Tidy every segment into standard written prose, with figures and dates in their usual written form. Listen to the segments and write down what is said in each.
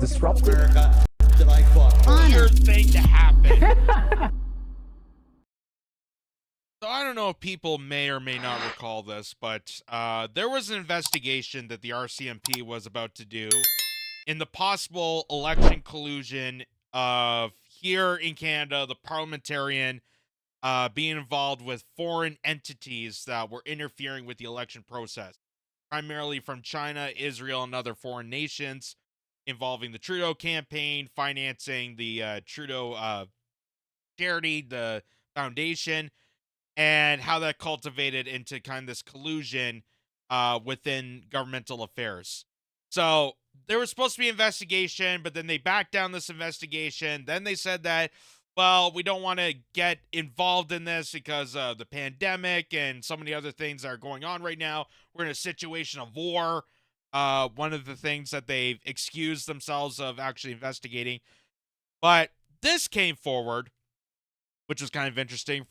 disrupted. America that I fought for. Weird thing to happen. So I don't know if people may or may not recall this, but there was an investigation that the RCMP was about to do in the possible election collusion of here in Canada, the parliamentarian being involved with foreign entities that were interfering with the election process, primarily from China, Israel, and other foreign nations, involving the Trudeau campaign, financing the Trudeau charity, the foundation, and how that cultivated into kind of this collusion within governmental affairs. So there was supposed to be an investigation, but then they backed down this investigation. Then they said that, well, we don't want to get involved in this because of the pandemic and so many other things that are going on right now. We're in a situation of war. One of the things that they've excused themselves of actually investigating. But this came forward, which was kind of interesting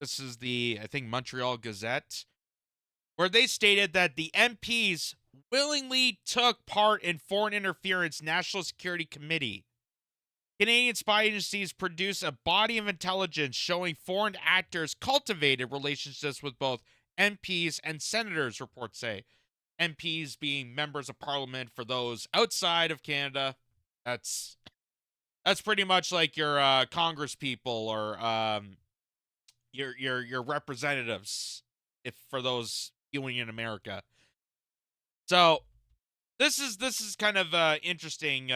this is the, I think, Montreal Gazette, where they stated that the MPs willingly took part in Foreign Interference National Security Committee. Canadian spy agencies produced a body of intelligence showing foreign actors cultivated relationships with both MPs and senators, reports say. MPs being members of parliament for those outside of Canada. That's pretty much like your Congress people or your representatives, if for those viewing in America. So this is kind of an interesting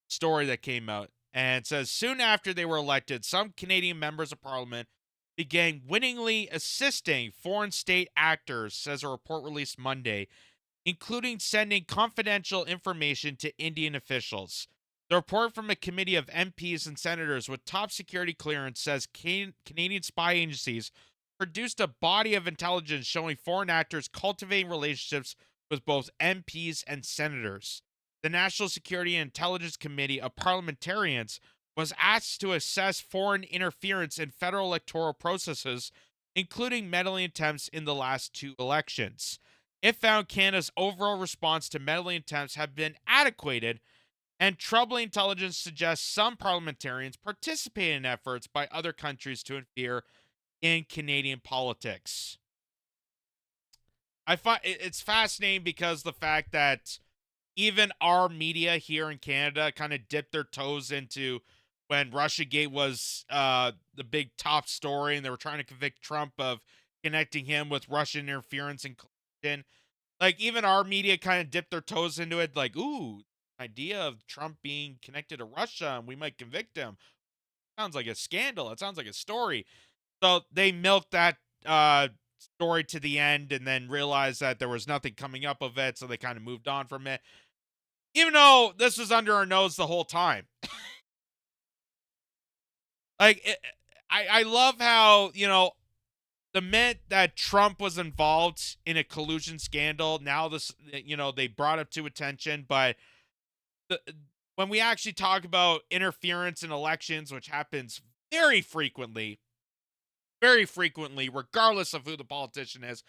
story that came out, and it says soon after they were elected, some Canadian members of parliament began wittingly assisting foreign state actors, says a report released Monday, including sending confidential information to Indian officials. The report from a committee of MPs and senators with top security clearance says Canadian spy agencies produced a body of intelligence showing foreign actors cultivating relationships with both MPs and senators. The National Security and Intelligence Committee of Parliamentarians was asked to assess foreign interference in federal electoral processes, including meddling attempts in the last two elections. It found Canada's overall response to meddling attempts have been adequate, and troubling intelligence suggests some parliamentarians participate in efforts by other countries to interfere in Canadian politics. I find it's fascinating because the fact that even our media here in Canada kind of dipped their toes into when Russiagate was the big top story, and they were trying to convict Trump of connecting him with Russian interference and collusion. Like, even our media kind of dipped their toes into it, like, ooh, idea of Trump being connected to Russia and we might convict him. Sounds like a scandal. It sounds like a story. So they milked that story to the end and then realized that there was nothing coming up of it, so they kind of moved on from it. Even though this was under our nose the whole time. I love how, the minute that Trump was involved in a collusion scandal, now they brought it to attention, but when we actually talk about interference in elections, which happens very frequently, regardless of who the politician is,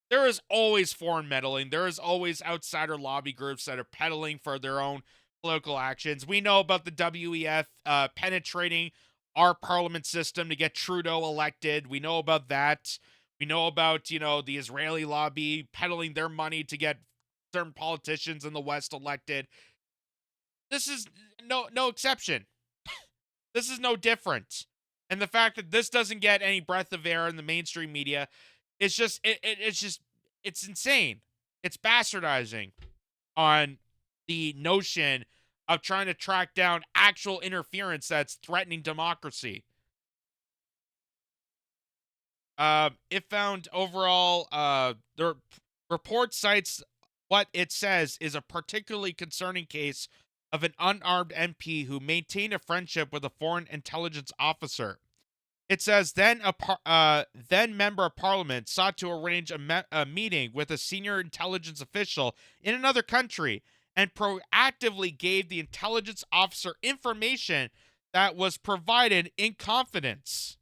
there is always foreign meddling. There is always outsider lobby groups that are peddling for their own political actions. We know about the WEF penetrating our parliament system to get Trudeau elected. We know about that. We know about, the Israeli lobby peddling their money to get certain politicians in the West elected. This is no exception. This is no different. And the fact that this doesn't get any breath of air in the mainstream media, it's insane. It's bastardizing on the notion of trying to track down actual interference that's threatening democracy. It found overall, the report cites what it says is a particularly concerning case of an unarmed MP who maintained a friendship with a foreign intelligence officer. It says then member of parliament sought to arrange a meeting with a senior intelligence official in another country and proactively gave the intelligence officer information that was provided in confidence.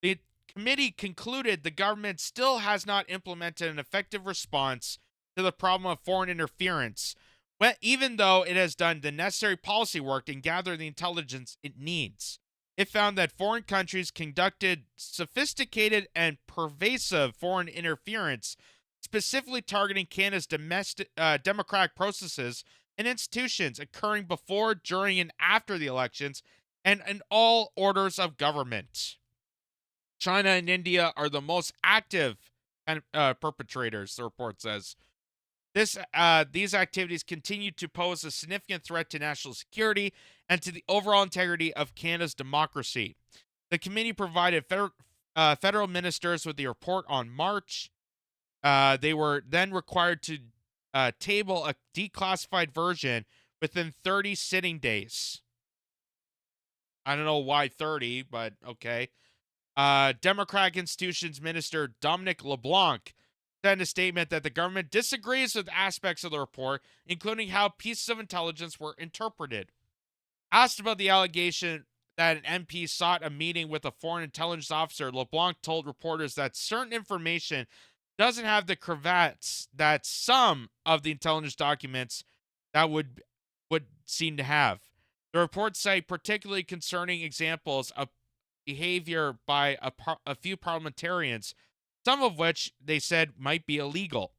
The committee concluded the government still has not implemented an effective response to the problem of foreign interference, even though it has done the necessary policy work and gathered the intelligence it needs. It found that foreign countries conducted sophisticated and pervasive foreign interference, specifically targeting Canada's democratic processes and institutions occurring before, during, and after the elections, and in all orders of government. China and India are the most active perpetrators, the report says. These activities continue to pose a significant threat to national security and to the overall integrity of Canada's democracy. The committee provided federal ministers with the report on March. They were then required to table a declassified version within 30 sitting days. I don't know why 30, but okay. Democratic Institutions Minister Dominic LeBlanc said in a statement that the government disagrees with aspects of the report, including how pieces of intelligence were interpreted. Asked about the allegation that an MP sought a meeting with a foreign intelligence officer, LeBlanc told reporters that certain information doesn't have the cravats that some of the intelligence documents that would seem to have. The reports cite particularly concerning examples of behavior by a few parliamentarians, some of which they said might be illegal.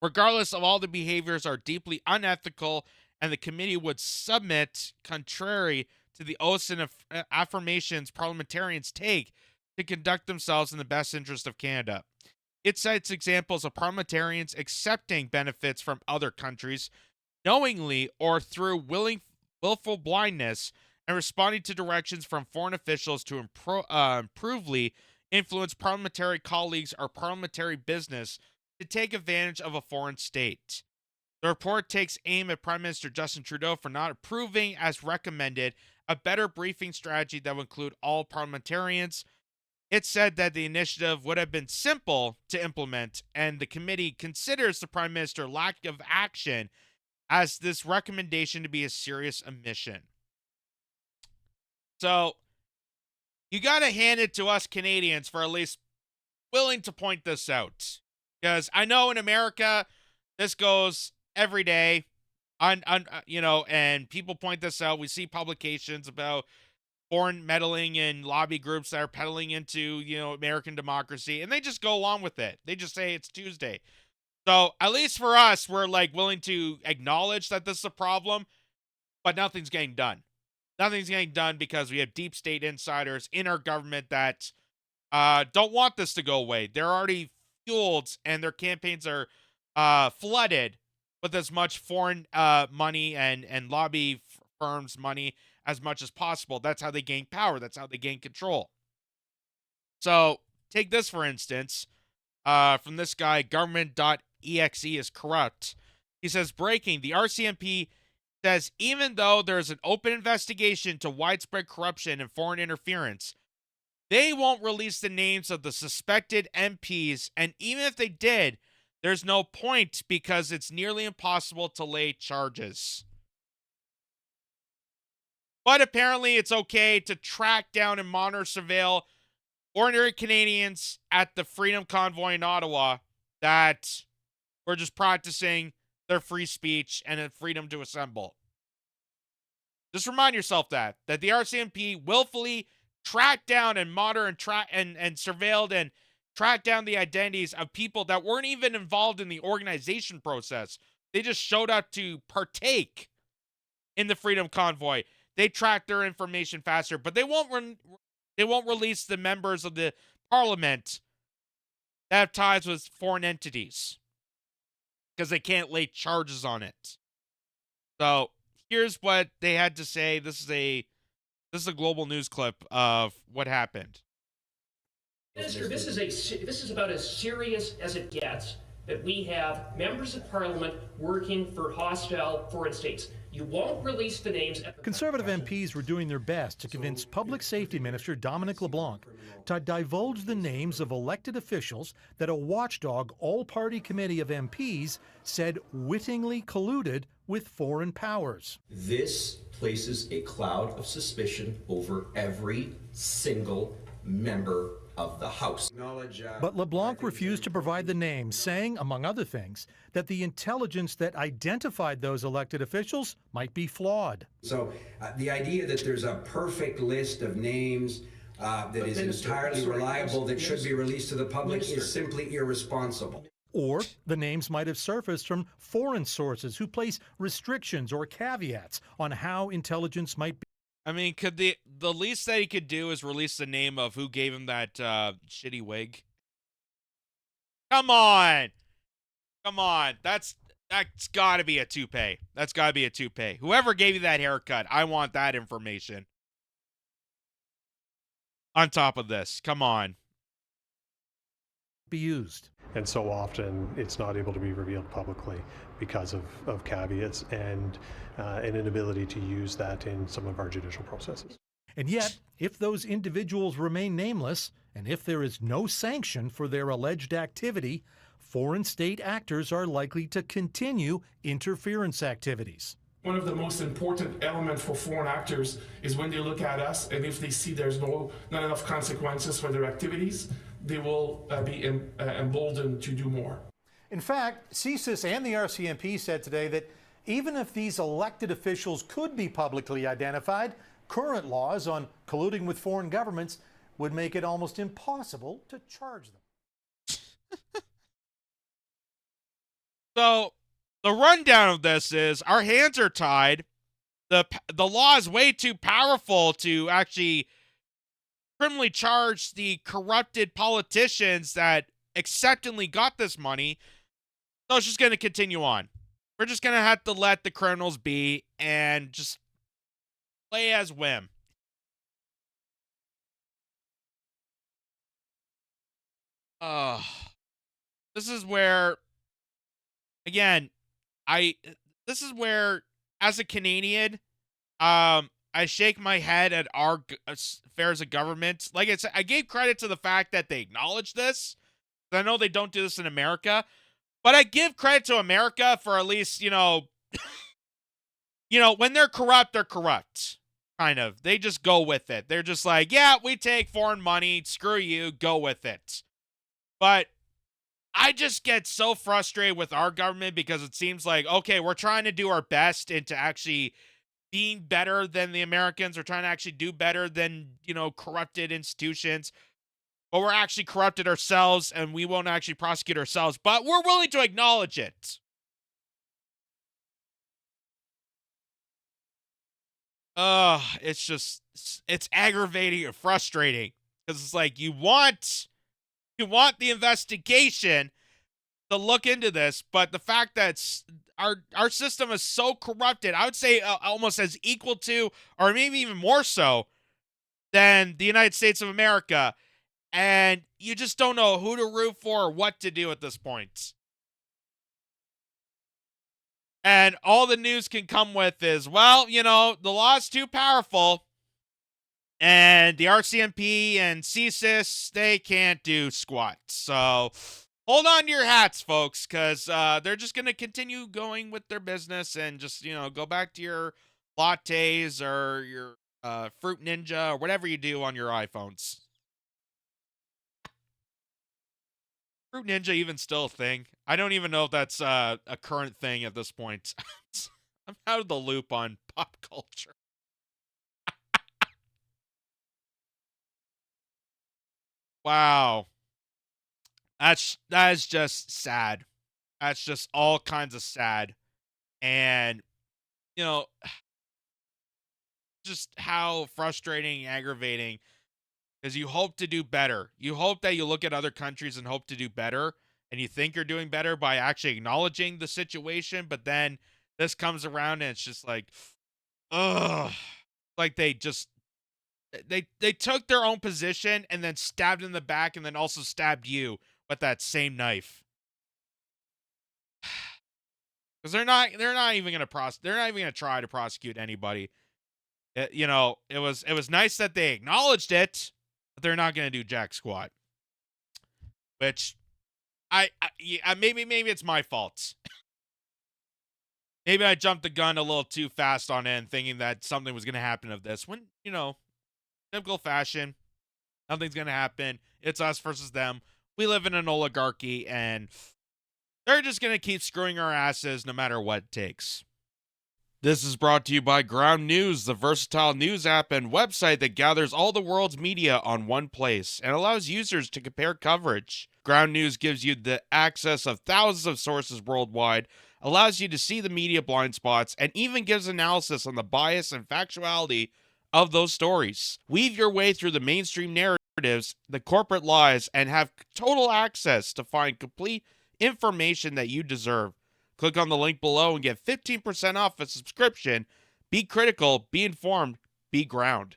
Regardless of all the behaviors are deeply unethical, and the committee would submit contrary to the oaths and affirmations parliamentarians take to conduct themselves in the best interest of Canada. It cites examples of parliamentarians accepting benefits from other countries knowingly or through willful blindness, and responding to directions from foreign officials to improvely influence parliamentary colleagues or parliamentary business to take advantage of a foreign state. The report takes aim at Prime Minister Justin Trudeau for not approving, as recommended, a better briefing strategy that would include all parliamentarians. It said that the initiative would have been simple to implement, and the committee considers the Prime Minister's lack of action as this recommendation to be a serious omission. So, you got to hand it to us Canadians for at least willing to point this out. Because I know in America, this goes every day, and people point this out. We see publications about foreign meddling and lobby groups that are peddling into, American democracy, and they just go along with it. They just say it's Tuesday. So, at least for us, we're willing to acknowledge that this is a problem, but nothing's getting done. Nothing's getting done because we have deep state insiders in our government that don't want this to go away. They're already fueled, and their campaigns are flooded with as much foreign money and lobby firms' money as much as possible. That's how they gain power. That's how they gain control. So, take this, for instance, from this guy, government.exe is corrupt. He says, breaking, the RCMP says even though there's an open investigation to widespread corruption and foreign interference, they won't release the names of the suspected MPs, and even if they did, there's no point because it's nearly impossible to lay charges. But apparently it's okay to track down and monitor, surveil ordinary Canadians at the Freedom Convoy in Ottawa that were just practicing their free speech and their freedom to assemble. Just remind yourself that the RCMP willfully tracked down and monitored and surveilled and tracked down the identities of people that weren't even involved in the organization process. They just showed up to partake in the Freedom Convoy. They tracked their information faster, but they won't release the members of the parliament that have ties with foreign entities because they can't lay charges on it. So here's what they had to say. This is a global news clip of what happened. Minister, this is about as serious as it gets, that we have members of parliament working for hostile foreign states. You won't release the names. Conservative MPs were doing their best to convince Public Safety Minister Dominic LeBlanc to divulge the names of elected officials that a watchdog all-party committee of MPs said wittingly colluded with foreign powers. This places a cloud of suspicion over every single member of the House. But LeBlanc refused to provide the names, saying, among other things, that the intelligence that identified those elected officials might be flawed. So the idea that there's a perfect list of names that is entirely reliable that should be released to the public is simply irresponsible. Or the names might have surfaced from foreign sources who place restrictions or caveats on how intelligence might be. I mean, could the least that he could do is release the name of who gave him that shitty wig? Come on. Come on. That's got to be a toupee. That's got to be a toupee. Whoever gave you that haircut, I want that information. On top of this, come on. Be used. And so often it's not able to be revealed publicly because of caveats and an inability to use that in some of our judicial processes. And yet, if those individuals remain nameless, and if there is no sanction for their alleged activity, foreign state actors are likely to continue interference activities. One of the most important elements for foreign actors is when they look at us, and if they see there's not enough consequences for their activities, they will be emboldened to do more. In fact, CSIS and the RCMP said today that even if these elected officials could be publicly identified, current laws on colluding with foreign governments would make it almost impossible to charge them. So, the rundown of this is our hands are tied. The law is way too powerful to actually criminally charge the corrupted politicians that acceptantly got this money. So it's just going to continue on. We're just going to have to let the criminals be and just play as whim. This is where, again, this is where, as a Canadian, I shake my head at our affairs of government. Like I said, I gave credit to the fact that they acknowledge this. I know they don't do this in America, but I give credit to America for at least, when they're corrupt, kind of. They just go with it. They're just like, yeah, we take foreign money, screw you, go with it. But I just get so frustrated with our government because it seems like, okay, we're trying to do our best into actually being better than the Americans. We're trying to actually do better than, corrupted institutions. But we're actually corrupted ourselves, and we won't actually prosecute ourselves. But we're willing to acknowledge it. It's aggravating and frustrating. Because it's like, you want the investigation to look into this, but the fact that our system is so corrupted, I would say almost as equal to, or maybe even more so, than the United States of America, and you just don't know who to root for or what to do at this point. And all the news can come with is, well, the law's too powerful, and the RCMP and CSIS, they can't do squat. So hold on to your hats, folks, because they're just going to continue going with their business and just, go back to your lattes or your Fruit Ninja or whatever you do on your iPhones. Fruit Ninja even still a thing? I don't even know if that's a current thing at this point. I'm out of the loop on pop culture. Wow. That is just sad. That's just all kinds of sad. And, just how frustrating and aggravating. Because you hope to do better. You hope that you look at other countries and hope to do better. And you think you're doing better by actually acknowledging the situation. But then this comes around and it's just like, ugh. Like they took their own position and then stabbed in the back and then also stabbed you with that same knife. Because they're not even gonna try to prosecute anybody. It was nice that they acknowledged it, but they're not gonna do jack squat. Which maybe it's my fault. Maybe I jumped the gun a little too fast on it, thinking that something was gonna happen of this when, typical fashion. Nothing's going to happen. It's us versus them. We live in an oligarchy, and they're just going to keep screwing our asses no matter what it takes. This is brought to you by Ground News, the versatile news app and website that gathers all the world's media on one place and allows users to compare coverage. Ground News gives you the access of thousands of sources worldwide, allows you to see the media blind spots, and even gives analysis on the bias and factuality of those stories. Weave your way through the mainstream narratives, the corporate lies, and have total access to find complete information that you deserve. Click on the link below and get 15% off a subscription. Be critical, be informed, be ground.